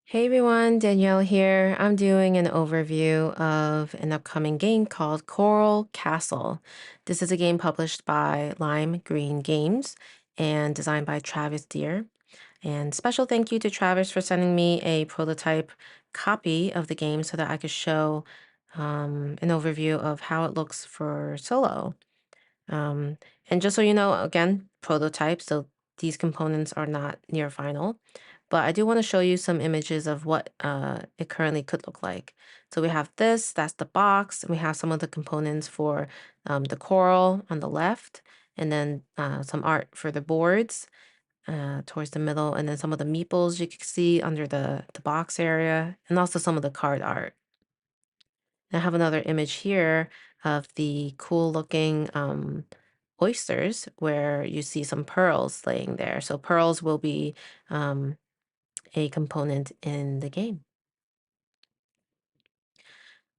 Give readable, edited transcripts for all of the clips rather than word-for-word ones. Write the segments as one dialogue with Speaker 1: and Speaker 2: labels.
Speaker 1: Hey everyone, Danielle here. I'm doing an overview of an upcoming game called Coral Castle. This is a game published by Lime Green Games and designed by Travis Deer. And special thank you to Travis for sending me a prototype copy of the game so that I could show an overview of how it looks for solo. Um, and just so you know, again, prototype, so these components are not near final, but I do want to show you some images of what it currently could look like. So we have this, that's the box, and we have some of the components for the coral on the left, and then some art for the boards towards the middle, and then some of the meeples you can see under the box area, and also some of the card art. I have another image here of the cool looking oysters where you see some pearls laying there. So pearls will be um, a component in the game.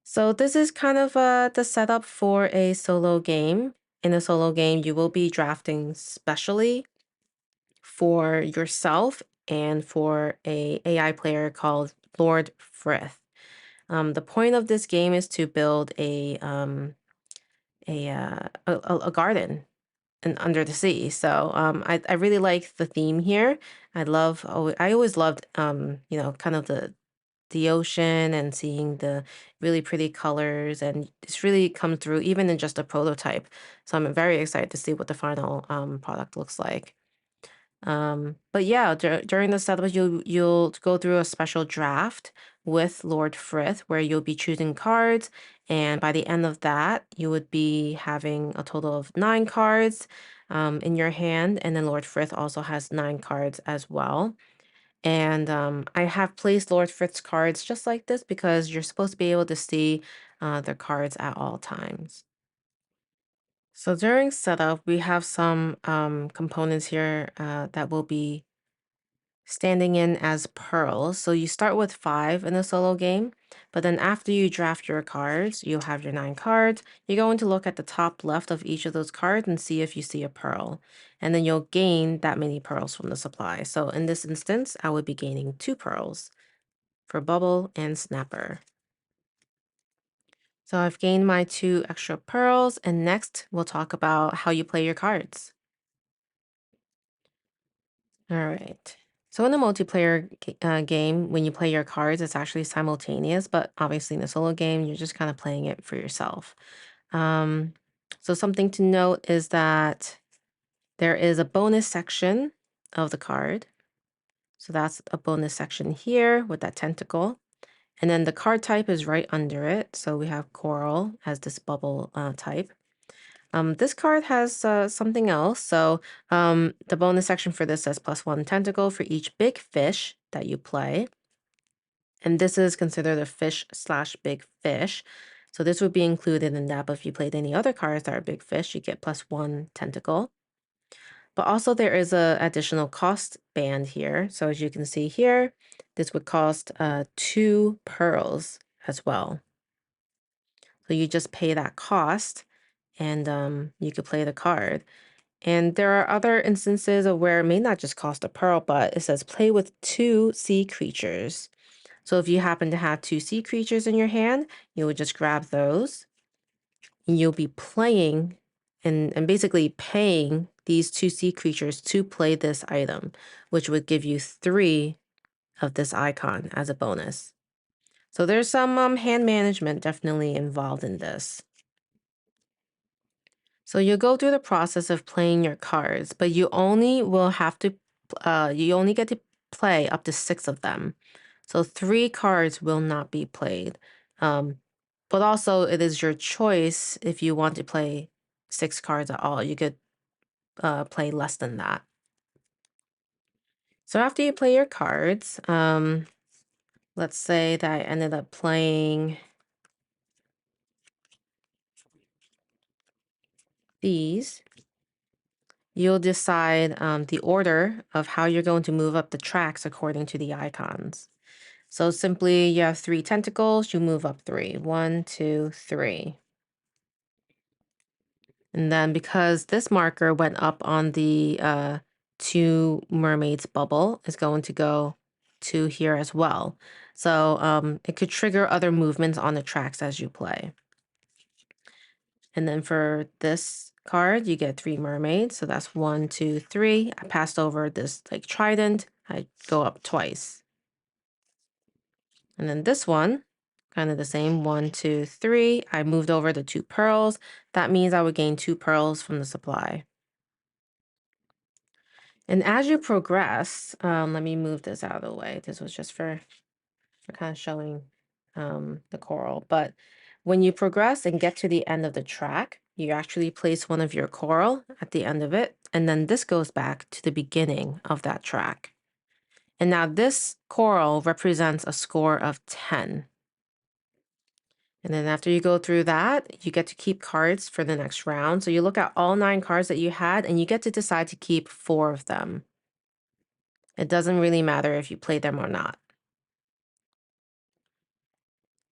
Speaker 1: So this is kind of the setup for a solo game. In a solo game, you will be drafting specially for yourself and for a AI player called Lord Frith. The point of this game is to build a garden and under the sea. So I really like the theme here. I always loved kind of the ocean and seeing the really pretty colors, and it's really come through even in just a prototype. So I'm very excited to see what the final product looks like. But yeah, during the setup, you'll go through a special draft with Lord Frith, where you'll be choosing cards, and by the end of that, you would be having a total of 9 cards in your hand, and then Lord Frith also has 9 cards as well. And I have placed Lord Frith's cards just like this because you're supposed to be able to see the cards at all times. So during setup, we have some components here that will be standing in as pearls. So you start with 5 in a solo game, but then after you draft your cards, you'll have your 9 cards. You're going to look at the top left of each of those cards and see if you see a pearl. And then you'll gain that many pearls from the supply. So in this instance, I would be gaining 2 pearls for Bubble and Snapper. So I've gained my 2 extra pearls, and next we'll talk about how you play your cards. All right. So in a multiplayer game, when you play your cards, it's actually simultaneous, but obviously in a solo game, you're just kind of playing it for yourself. Um, so something to note is that there is a bonus section of the card. So that's a bonus section here with that tentacle. And then the card type is right under it. So we have coral as this bubble type. This card has something else. So the bonus section for this says +1 tentacle for each big fish that you play. And this is considered a fish/big fish. So this would be included in that. But if you played any other cards that are big fish, you get +1 tentacle. But also there is a additional cost band here. So as you can see here, this would cost 2 pearls as well. So you just pay that cost and you could play the card. And there are other instances of where it may not just cost a pearl, but it says play with 2 sea creatures. So if you happen to have 2 sea creatures in your hand, you would just grab those. And you'll be playing and basically paying these 2 sea creatures to play this item, which would give you 3 of this icon as a bonus. So there's some hand management definitely involved in this. So you go through the process of playing your cards, but you only get to play up to 6 of them. So 3 cards will not be played. Um, but also it is your choice if you want to play 6 cards at all. You could play less than that. So after you play your cards, let's say that I ended up playing these. You'll decide the order of how you're going to move up the tracks according to the icons. So simply you have 3 tentacles, you move up 3. 1, 2, 3. And then because this marker went up on the 2 mermaids bubble, is going to go to here as well. So it could trigger other movements on the tracks as you play. And then for this card, you get three mermaids. So that's one, two, three. I passed over this like trident. I go up twice. And then this one, kind of the same. One, two, three. I moved over the two pearls. That means I would gain two pearls from the supply. And as you progress, let me move this out of the way. This was just for kind of showing the coral. But when you progress and get to the end of the track, you actually place one of your coral at the end of it. And then this goes back to the beginning of that track. And now this coral represents a score of 10. And then after you go through that, you get to keep cards for the next round. So you look at all 9 cards that you had, and you get to decide to keep 4 of them. It doesn't really matter if you play them or not.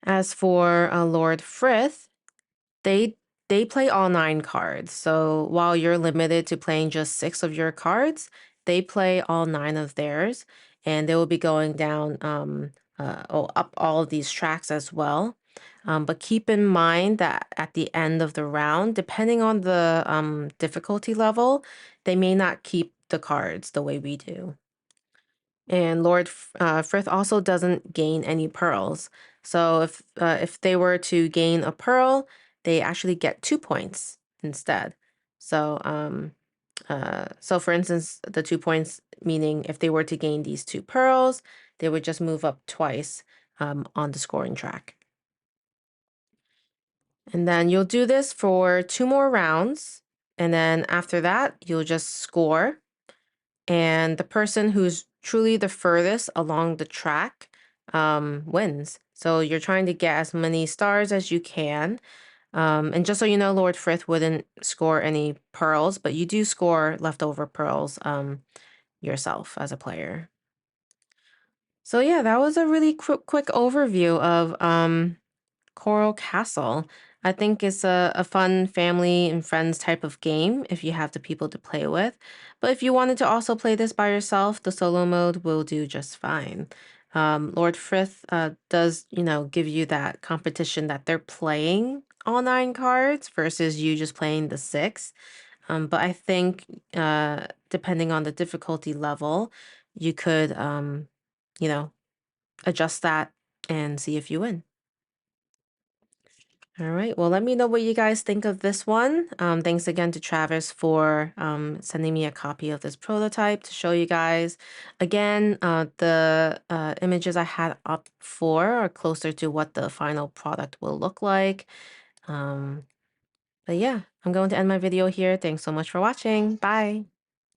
Speaker 1: As for Lord Frith, they they play all 9 cards. So while you're limited to playing just 6 of your cards, they play all 9 of theirs, and they will be going down up all of these tracks as well. But keep in mind that at the end of the round, depending on the difficulty level, they may not keep the cards the way we do. And Lord Frith also doesn't gain any pearls. So if they were to gain a pearl, they actually get 2 points instead. So so for instance, the 2 points meaning if they were to gain these 2 pearls, they would just move up twice on the scoring track. And then you'll do this for 2 more rounds. And then after that, you'll just score. And the person who's truly the furthest along the track wins. So you're trying to get as many stars as you can. And just so you know, Lord Frith wouldn't score any pearls, but you do score leftover pearls yourself as a player. So yeah, that was a really quick overview of Coral Castle. I think it's a fun family and friends type of game if you have the people to play with. But if you wanted to also play this by yourself, the solo mode will do just fine. Lord Frith does, give you that competition that they're playing all 9 cards versus you just playing the 6. But I think depending on the difficulty level, you could, you know, adjust that and see if you win. All right. Well, let me know what you guys think of this one. Thanks again to Travis for sending me a copy of this prototype to show you guys. Again, the images I had up for are closer to what the final product will look like. But yeah, I'm going to end my video here. Thanks so much for watching. Bye.